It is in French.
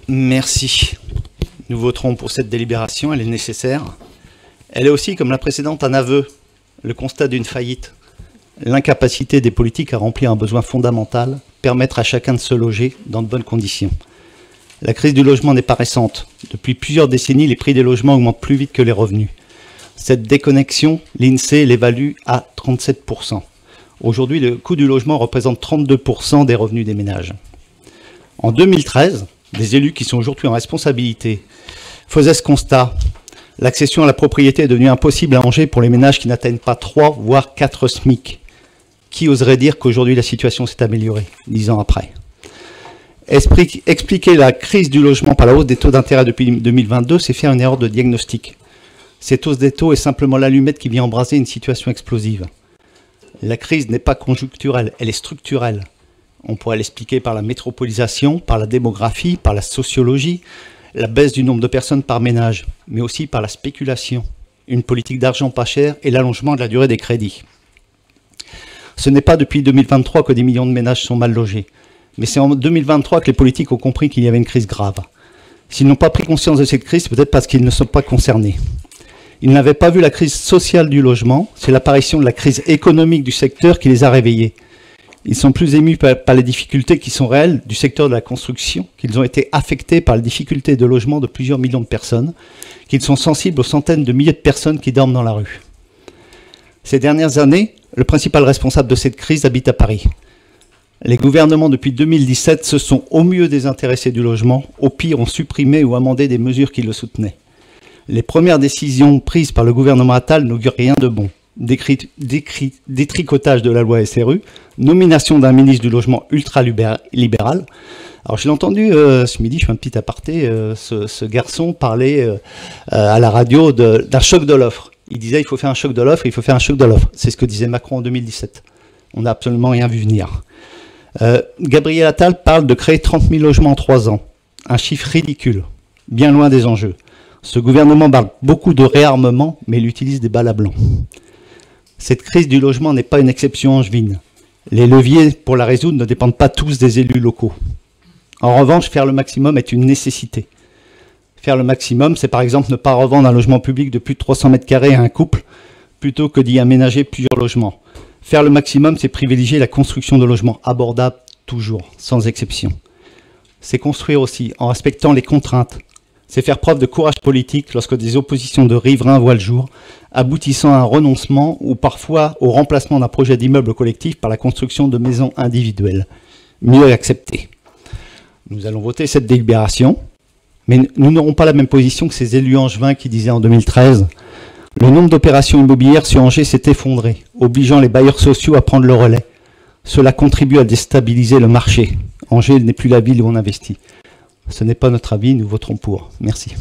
Merci. Nous voterons pour cette délibération, elle est nécessaire. Elle est aussi, comme la précédente, un aveu, le constat d'une faillite, l'incapacité des politiques à remplir un besoin fondamental, permettre à chacun de se loger dans de bonnes conditions. La crise du logement n'est pas récente. Depuis plusieurs décennies, les prix des logements augmentent plus vite que les revenus. Cette déconnexion, l'INSEE l'évalue à 37%. Aujourd'hui, le coût du logement représente 32% des revenus des ménages. En 2013, des élus qui sont aujourd'hui en responsabilité faisaient ce constat. L'accession à la propriété est devenue impossible à Angers pour les ménages qui n'atteignent pas 3 voire 4 SMIC. Qui oserait dire qu'aujourd'hui la situation s'est améliorée 10 ans après? Expliquer la crise du logement par la hausse des taux d'intérêt depuis 2022, c'est faire une erreur de diagnostic. Cette hausse des taux est simplement l'allumette qui vient embraser une situation explosive. La crise n'est pas conjoncturelle, elle est structurelle. On pourrait l'expliquer par la métropolisation, par la démographie, par la sociologie, la baisse du nombre de personnes par ménage, mais aussi par la spéculation, une politique d'argent pas cher et l'allongement de la durée des crédits. Ce n'est pas depuis 2023 que des millions de ménages sont mal logés, mais c'est en 2023 que les politiques ont compris qu'il y avait une crise grave. S'ils n'ont pas pris conscience de cette crise, c'est peut-être parce qu'ils ne sont pas concernés. Ils n'avaient pas vu la crise sociale du logement, c'est l'apparition de la crise économique du secteur qui les a réveillés. Ils sont plus émus par les difficultés qui sont réelles du secteur de la construction, qu'ils ont été affectés par les difficultés de logement de plusieurs millions de personnes, qu'ils sont sensibles aux centaines de milliers de personnes qui dorment dans la rue. Ces dernières années, le principal responsable de cette crise habite à Paris. Les gouvernements depuis 2017 se sont au mieux désintéressés du logement, au pire ont supprimé ou amendé des mesures qui le soutenaient. Les premières décisions prises par le gouvernement Attal n'augurent rien de bon. Détricotage de la loi SRU, nomination d'un ministre du logement ultra-libéral. Alors je l'ai entendu ce midi, je fais un petit aparté, ce garçon parler à la radio d'un choc de l'offre. Il disait il faut faire un choc de l'offre, il faut faire un choc de l'offre. C'est ce que disait Macron en 2017. On n'a absolument rien vu venir. Gabriel Attal parle de créer 30 000 logements en 3 ans. Un chiffre ridicule, bien loin des enjeux. Ce gouvernement parle beaucoup de réarmement, mais il utilise des balles à blanc. Cette crise du logement n'est pas une exception angevine. Les leviers pour la résoudre ne dépendent pas tous des élus locaux. En revanche, faire le maximum est une nécessité. Faire le maximum, c'est par exemple ne pas revendre un logement public de plus de 300 mètres carrés à un couple, plutôt que d'y aménager plusieurs logements. Faire le maximum, c'est privilégier la construction de logements abordables, toujours, sans exception. C'est construire aussi, en respectant les contraintes. C'est faire preuve de courage politique lorsque des oppositions de riverains voient le jour, aboutissant à un renoncement ou parfois au remplacement d'un projet d'immeuble collectif par la construction de maisons individuelles. Mieux accepté. Nous allons voter cette délibération, mais nous n'aurons pas la même position que ces élus angevins qui disaient en 2013 « Le nombre d'opérations immobilières sur Angers s'est effondré, obligeant les bailleurs sociaux à prendre le relais. Cela contribue à déstabiliser le marché. Angers n'est plus la ville où on investit. » Ce n'est pas notre avis, nous voterons pour. Merci.